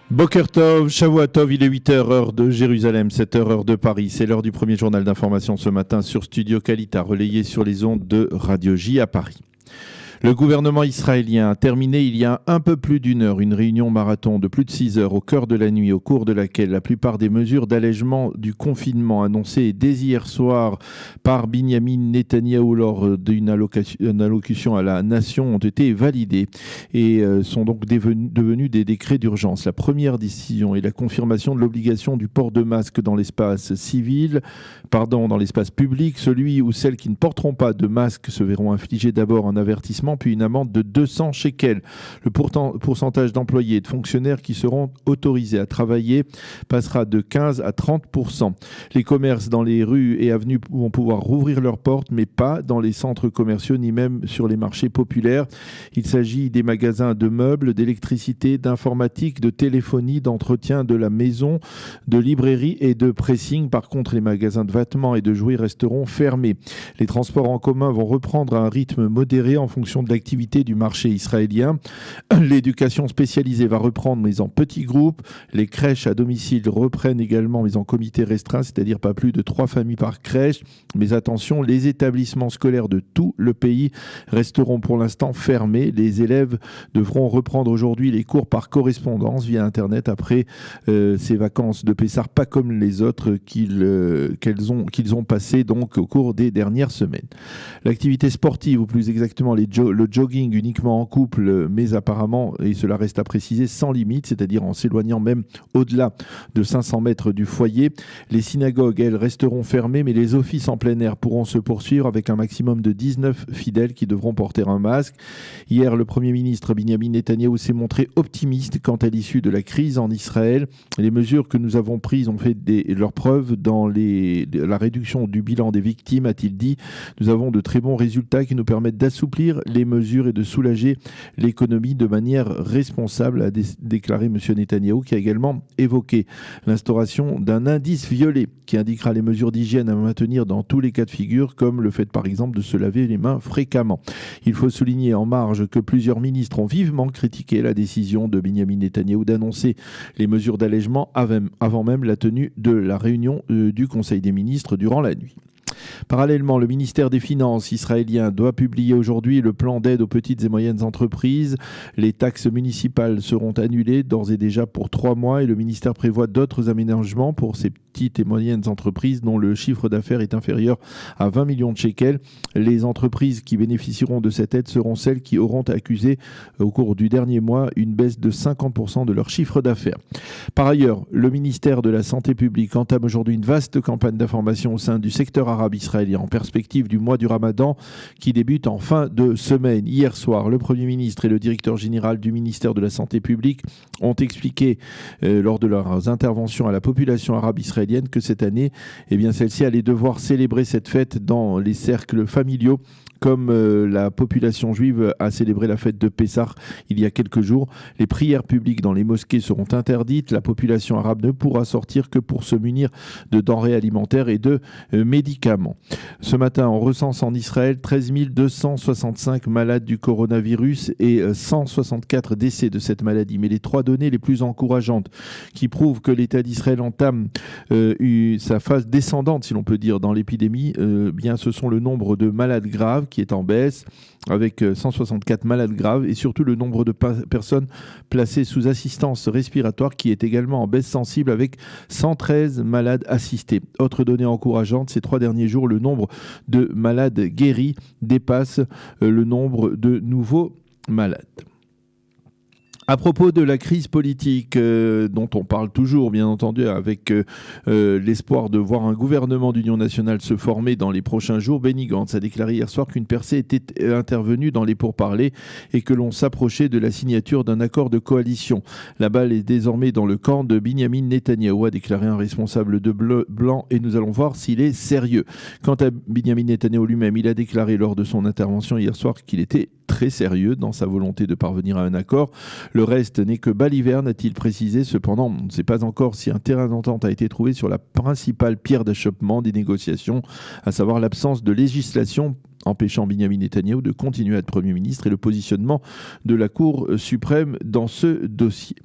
Boker Tov, Shavua Tov, il est 8h, heure de Jérusalem, 7h, heure de Paris. C'est l'heure du premier journal d'information ce matin sur Studio Kalita, relayé sur les ondes de Radio J à Paris. Le gouvernement israélien a terminé il y a un peu plus d'une heure une réunion marathon de plus de 6 heures au cœur de la nuit, au cours de laquelle la plupart des mesures d'allègement du confinement annoncées dès hier soir par Binyamin Netanyahou lors d'une allocution à la nation ont été validées et sont donc devenus des décrets d'urgence. La première décision est la confirmation de l'obligation du port de masque dans l'espace dans l'espace public. Celui ou celles qui ne porteront pas de masque se verront infliger d'abord un avertissement puis une amende de 200 shekels. Le pourcentage d'employés et de fonctionnaires qui seront autorisés à travailler passera de 15 à 30%. Les commerces dans les rues et avenues vont pouvoir rouvrir leurs portes, mais pas dans les centres commerciaux ni même sur les marchés populaires. Il s'agit des magasins de meubles, d'électricité, d'informatique, de téléphonie, d'entretien de la maison, de librairie et de pressing. Par contre, les magasins de vêtements et de jouets resteront fermés. Les transports en commun vont reprendre à un rythme modéré en fonction de l'activité du marché israélien. L'éducation spécialisée va reprendre, mais en petits groupes. Les crèches à domicile reprennent également, mais en comité restreint, c'est-à-dire pas plus de 3 familles par crèche. Mais attention, les établissements scolaires de tout le pays resteront pour l'instant fermés. Les élèves devront reprendre aujourd'hui les cours par correspondance via Internet après ces vacances de Pessah, pas comme les autres qu'ils ont passées donc au cours des dernières semaines. L'activité sportive, ou plus exactement le jogging uniquement en couple, mais apparemment, et cela reste à préciser, sans limite, c'est-à-dire en s'éloignant même au-delà de 500 mètres du foyer. Les synagogues, elles, resteront fermées, mais les offices en plein air pourront se poursuivre avec un maximum de 19 fidèles qui devront porter un masque. Hier, le Premier ministre Binyamin Netanyahou s'est montré optimiste quant à l'issue de la crise en Israël. Les mesures que nous avons prises ont fait leurs preuves dans la réduction du bilan des victimes, a-t-il dit. Nous avons de très bons résultats qui nous permettent d'assouplir les mesures et de soulager l'économie de manière responsable, a déclaré M. Netanyahou, qui a également évoqué l'instauration d'un indice violet qui indiquera les mesures d'hygiène à maintenir dans tous les cas de figure, comme le fait par exemple de se laver les mains fréquemment. Il faut souligner en marge que plusieurs ministres ont vivement critiqué la décision de Binyamin Netanyahou d'annoncer les mesures d'allègement avant même la tenue de la réunion du Conseil des ministres durant la nuit. Parallèlement, le ministère des Finances israélien doit publier aujourd'hui le plan d'aide aux petites et moyennes entreprises. Les taxes municipales seront annulées d'ores et déjà pour 3 mois et le ministère prévoit d'autres aménagements pour ces petites et moyennes entreprises dont le chiffre d'affaires est inférieur à 20 millions de shekels. Les entreprises qui bénéficieront de cette aide seront celles qui auront accusé au cours du dernier mois une baisse de 50% de leur chiffre d'affaires. Par ailleurs, le ministère de la Santé publique entame aujourd'hui une vaste campagne d'information au sein du secteur arabe israélien en perspective du mois du Ramadan qui débute en fin de semaine. Hier soir, le Premier ministre et le directeur général du ministère de la Santé publique ont expliqué lors de leurs interventions à la population arabe israélienne que cette année, celle-ci allait devoir célébrer cette fête dans les cercles familiaux comme la population juive a célébré la fête de Pessah il y a quelques jours. Les prières publiques dans les mosquées seront interdites. La population arabe ne pourra sortir que pour se munir de denrées alimentaires et de médicaments. Ce matin, on recense en Israël 13 265 malades du coronavirus et 164 décès de cette maladie. Mais les 3 données les plus encourageantes qui prouvent que l'État d'Israël entame sa phase descendante, si l'on peut dire, dans l'épidémie, ce sont le nombre de malades graves qui est en baisse, avec 164 malades graves, et surtout le nombre de personnes placées sous assistance respiratoire qui est également en baisse sensible, avec 113 malades assistés. Autre donnée encourageante, ces 3 derniers jours, le nombre de malades guéris dépasse le nombre de nouveaux malades. À propos de la crise politique dont on parle toujours, bien entendu, avec l'espoir de voir un gouvernement d'union nationale se former dans les prochains jours, Benny Gantz a déclaré hier soir qu'une percée était intervenue dans les pourparlers et que l'on s'approchait de la signature d'un accord de coalition. La balle est désormais dans le camp de Binyamin Netanyahou, a déclaré un responsable de Blanc, et nous allons voir s'il est sérieux. Quant à Binyamin Netanyahou lui-même, il a déclaré lors de son intervention hier soir qu'il était très sérieux dans sa volonté de parvenir à un accord. Le reste n'est que baliverne, a-t-il précisé. Cependant, on ne sait pas encore si un terrain d'entente a été trouvé sur la principale pierre d'achoppement des négociations, à savoir l'absence de législation empêchant Binyamin Netanyahou de continuer à être Premier ministre et le positionnement de la Cour suprême dans ce dossier.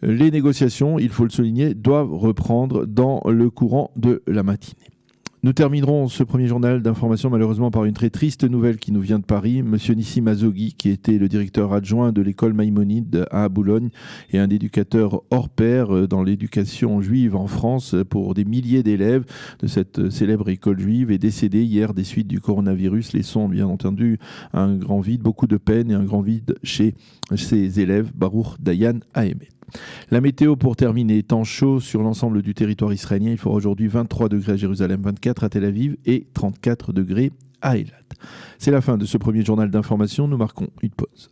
Les négociations, il faut le souligner, doivent reprendre dans le courant de la matinée. Nous terminerons ce premier journal d'information malheureusement par une très triste nouvelle qui nous vient de Paris. Monsieur Nissim Azoghi, qui était le directeur adjoint de l'école Maïmonide à Boulogne et un éducateur hors pair dans l'éducation juive en France pour des milliers d'élèves de cette célèbre école juive, est décédé hier des suites du coronavirus, laissant bien entendu un grand vide, beaucoup de peine et un grand vide chez ses élèves, Baruch Dayan Haemet. La météo pour terminer, temps chaud sur l'ensemble du territoire israélien. Il fera aujourd'hui 23 degrés à Jérusalem, 24 à Tel Aviv et 34 degrés à Eilat. C'est la fin de ce premier journal d'information. Nous marquons une pause.